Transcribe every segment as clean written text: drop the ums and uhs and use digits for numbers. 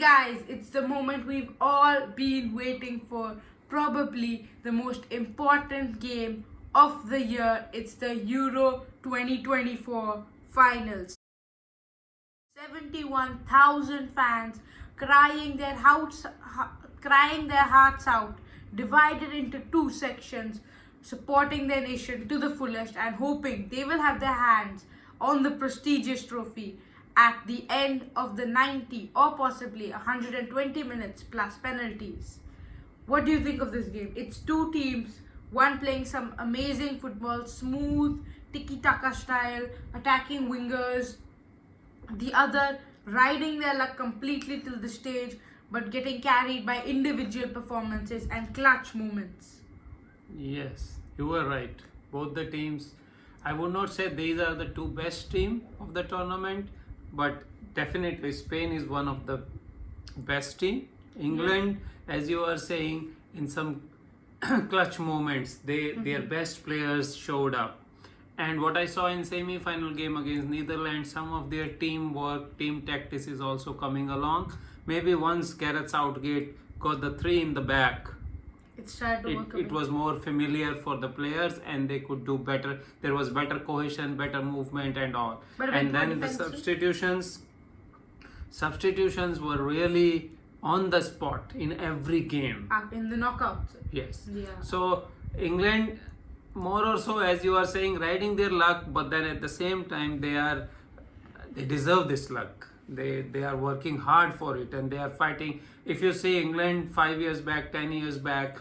guys, it's the moment we've all been waiting for. Probably the most important game of the year. It's the Euro 2024 finals. 71,000 fans crying their hearts out, divided into two sections, supporting their nation to the fullest and hoping they will have their hands on the prestigious trophy at the end of the 90 or possibly 120 minutes plus penalties. What do you think of this game? It's two teams, one playing some amazing football, smooth, tiki-taka style, attacking wingers, the other riding their luck completely till the stage but getting carried by individual performances and clutch moments. Yes, you were right. Both the teams, I would not say these are the two best team of the tournament, but definitely Spain is one of the best team. England, as you are saying, in some clutch moments, their best players showed up. And what I saw in semi-final game against Netherlands, some of their teamwork, team tactics is also coming along. Maybe once Gareth Southgate got the three in the back, It started to work a it bit. was more familiar for the players and they could do better. There was better cohesion, better movement and all. But a And bit more then the defensive. substitutions were really on the spot in every game. In the knockouts. Yes. Yeah. So England, more or so, as you are saying, riding their luck, but then at the same time they deserve this luck. They are working hard for it and they are fighting. If you see England 5 years back, 10 years back,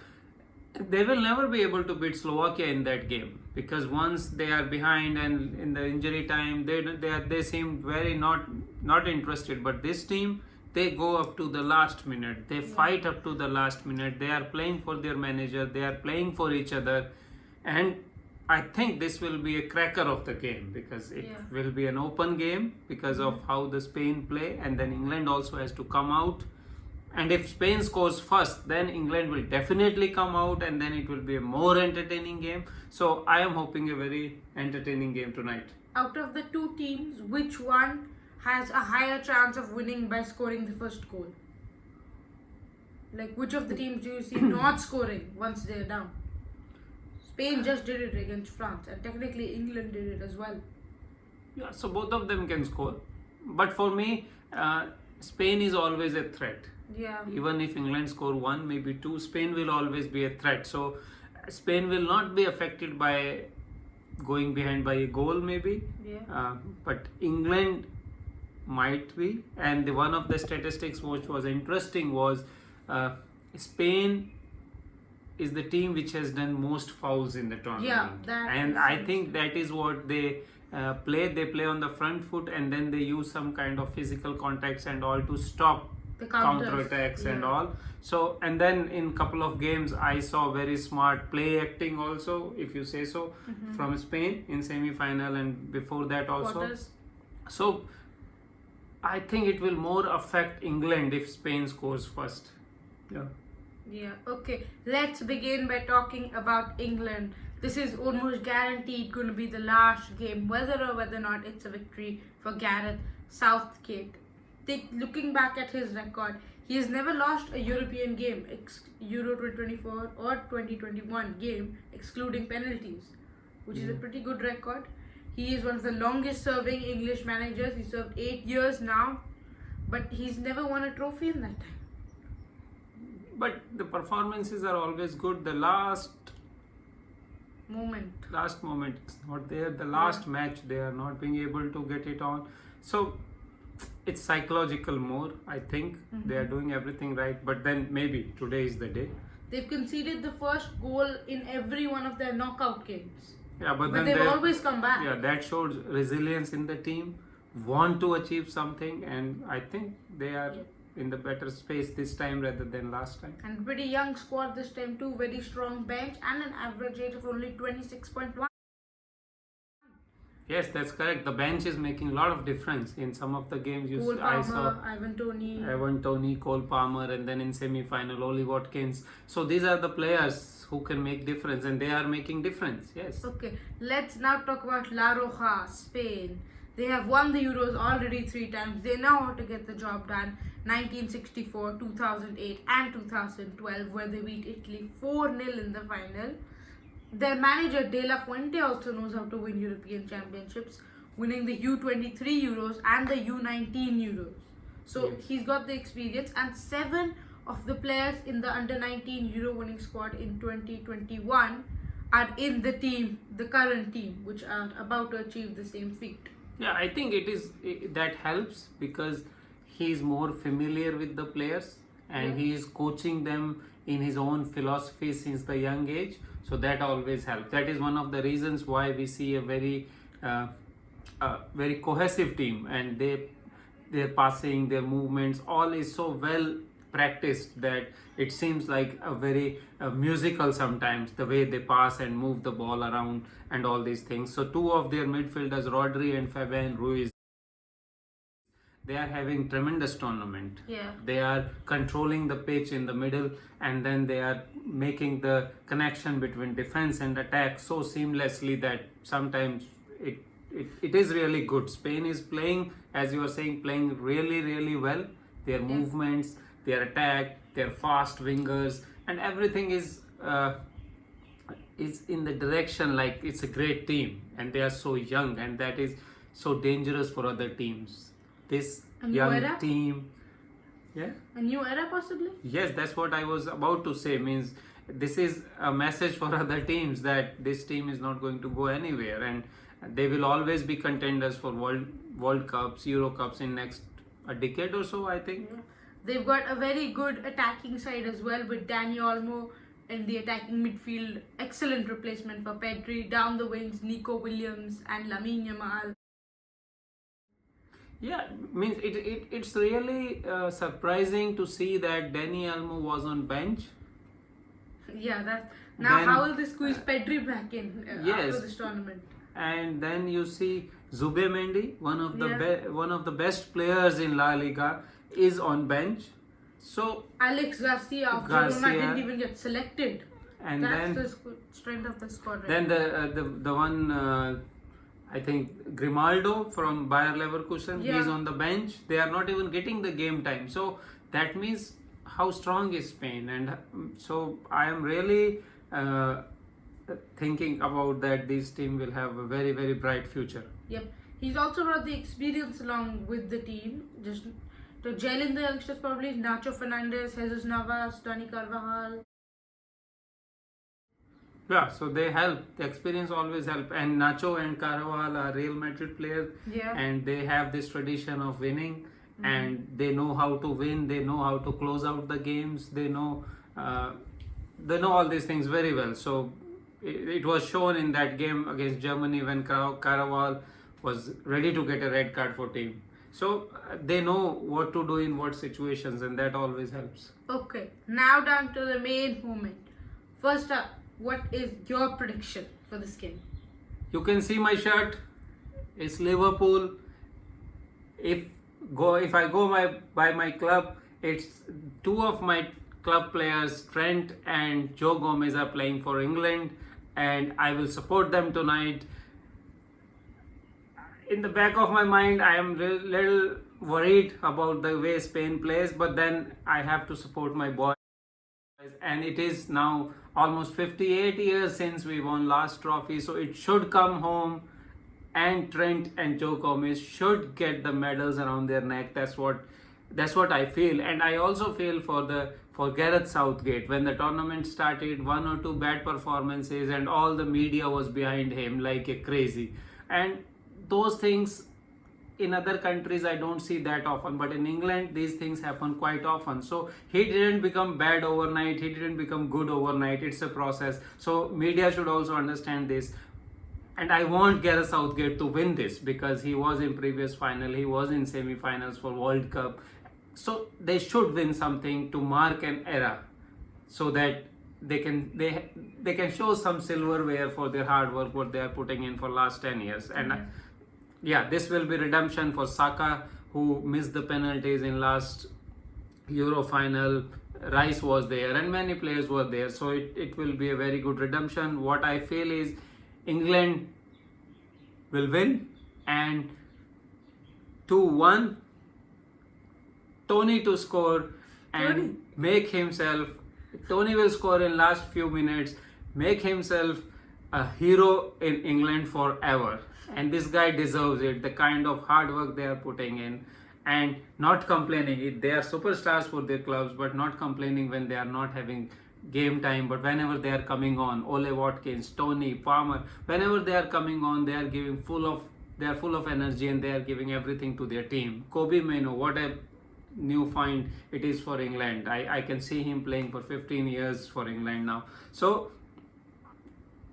they will never be able to beat Slovakia in that game because once they are behind and in the injury time, they seem very not interested. But this team, they go up to the last minute. They fight up to the last minute. They are playing for their manager. They are playing for each other, and I think this will be a cracker of the game because it will be an open game because of how the Spain play, and then England also has to come out. And if Spain scores first, then England will definitely come out and then it will be a more entertaining game. So I am hoping a very entertaining game tonight. Out of the two teams, which one has a higher chance of winning by scoring the first goal? Like, which of the teams do you see not scoring once they're down? Spain just did it against France, and technically England did it as well. Yeah, so both of them can score. But for me, Spain is always a threat. Yeah. Even if England score one, maybe two, Spain will always be a threat. So Spain will not be affected by going behind by a goal maybe. Yeah. But England might be. And one of the statistics which was interesting was Spain is the team which has done most fouls in the tournament. Yeah, that and is I true. think that is what they play. They play on the front foot and then they use some kind of physical contacts and all to stop The counters. counter-attacks and Yeah. all. So, and then in couple of games I saw very smart play acting also, if you say so, from Spain in semi-final and before that also. Quarters. So I think it will more affect England if Spain scores first. Yeah. Yeah, okay. Let's begin by talking about England. This is almost guaranteed going to be the last game, whether or whether not it's a victory for Gareth Southgate. Looking back at his record, he has never lost a European game, Euro 2024 or 2021 game, excluding penalties, which is a pretty good record. He is one of the longest serving English managers. He served 8 years now, but he's never won a trophy in that time. But the performances are always good. The last Moment. moment it's not there. The last match they are not being able to get it on. So it's psychological more. I think they are doing everything right. But then maybe today is the day. They've conceded the first goal in every one of their knockout games. Yeah, but then they've always come back. Yeah, that shows resilience in the team. Want to achieve something, and I think they are in the better space this time rather than last time. And pretty young squad this time too. Very strong bench and an average age of only 26.1. Yes, that's correct. The bench is making a lot of difference in some of the games. Cole I saw Palmer, Ivan Toney. Evan Toney, Cole Palmer, and then in semi-final, Ollie Watkins. So these are the players who can make difference, and they are making difference. Yes. Okay, let's now talk about La Roja, Spain. They have won the Euros already 3 times. They know how to get the job done. 1964, 2008, and 2012, where they beat Italy 4-0 in the final. Their manager De La Fuente also knows how to win European Championships, winning the U23 Euros and the U19 Euros. So Yes. he's got the experience, and 7 of the players in the under 19 Euro winning squad in 2021 are in the team, the current team, which are about to achieve the same feat. Yeah, I think that helps because he is more familiar with the players and he is coaching them in his own philosophy since the young age. So that always helps. That is one of the reasons why we see a very cohesive team, and their passing, their movements, all is so well practiced that it seems like a very musical sometimes, the way they pass and move the ball around and all these things. So two of their midfielders, Rodri and Fabian Ruiz, they are having tremendous tournament. Yeah. They are controlling the pitch in the middle, and then they are making the connection between defense and attack so seamlessly that sometimes it is really good. Spain is playing, as you were saying, playing really well. Their movements, their attack, their fast wingers, and everything is in the direction like it's a great team, and they are so young, and that is so dangerous for other teams. This A new young era? team, yeah. A new era, possibly? Yes, that's what I was about to say. Means this is a message for other teams that this team is not going to go anywhere, and they will always be contenders for World Cups, Euro Cups in next a decade or so, I think. Yeah. They've got a very good attacking side as well, with Dani Olmo in the attacking midfield. Excellent replacement for Pedri. Down the wings, Nico Williams and Lamine Yamal. Yeah, means it's really surprising to see that Dani Olmo was on bench. Yeah, that. Now, Then, how will they squeeze Pedri back in yes. after this tournament? And then you see Zubimendi, one of the Yeah. one of the best players in La Liga, is on bench. So Alex Garcia of Garcia. Girona didn't even get selected. and That's then the strength of the squad. Right? then the one I think Grimaldo from Bayer Leverkusen, Yeah. he's on the bench. They are not even getting the game time. So that means how strong is Spain, and so I am really thinking about that this team will have a very bright future. Yep. He's also brought the experience along with the team. Just to gel in the youngsters, probably Nacho Fernandez, Jesus Navas, Dani Carvajal. Yeah, so they help. The experience always help. And Nacho and Carvajal are Real Madrid players, Yeah. and they have this tradition of winning, and they know how to win. They know how to close out the games. They know all these things very well. So it was shown in that game against Germany when Carvajal was ready to get a red card for team. So they know what to do in what situations, and that always helps. Okay, now down to the main moment. First up, what is your prediction for this game? You can see my shirt. It's Liverpool. If I go by my club, it's two of my club players, Trent and Joe Gomez, are playing for England, and I will support them tonight. In the back of my mind, I am little worried about the way Spain plays, but then I have to support my boys. And it is now almost 58 years since we won last trophy, so it should come home, and Trent and Joe Gomez should get the medals around their neck. That's what I feel. And I also feel for Gareth Southgate. When the tournament started, 1 or 2 bad performances and all the media was behind him like a crazy, and those things in other countries I don't see that often, but in England these things happen quite often. So he didn't become bad overnight, he didn't become good overnight. It's a process. So media should also understand this. And I want Gareth Southgate to win this because he was in previous final, he was in semi-finals for World Cup. So they should win something to mark an era, so that they can show some silverware for their hard work, what they are putting in for last 10 years. And yeah, this will be redemption for Saka, who missed the penalties in last Euro final. Rice was there and many players were there, so it will be a very good redemption. What I feel is England will win, and 2-1. Tony to score and Tony? make himself. Tony will score in last few minutes, make himself a hero in England forever. And this guy deserves it. The kind of hard work they are putting in and not complaining. They are superstars for their clubs, but not complaining when they are not having game time. But whenever they are coming on, Ole Watkins, Tony, Palmer, whenever they are coming on, they are full of energy and they are giving everything to their team. Kobe Mainoo, what a new find it is for England. I can see him playing for 15 years for England now. So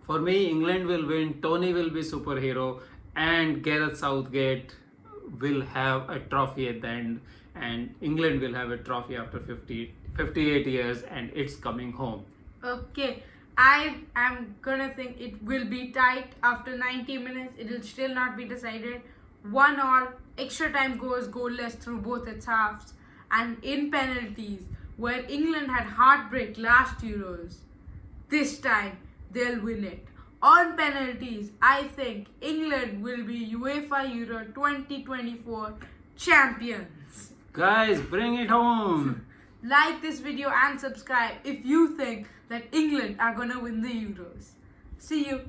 for me, England will win, Tony will be superhero, and Gareth Southgate will have a trophy at the end, and England will have a trophy after 58 years, and it's coming home. Okay, I am gonna think it will be tight after 90 minutes. It will still not be decided. 1-1, extra time goes goalless through both its halves, and in penalties, where England had heartbreak last Euros, this time they'll win it. On penalties, I think England will be UEFA Euro 2024 champions. Guys, bring it home! Like this video and subscribe if you think that England are gonna win the Euros. See you.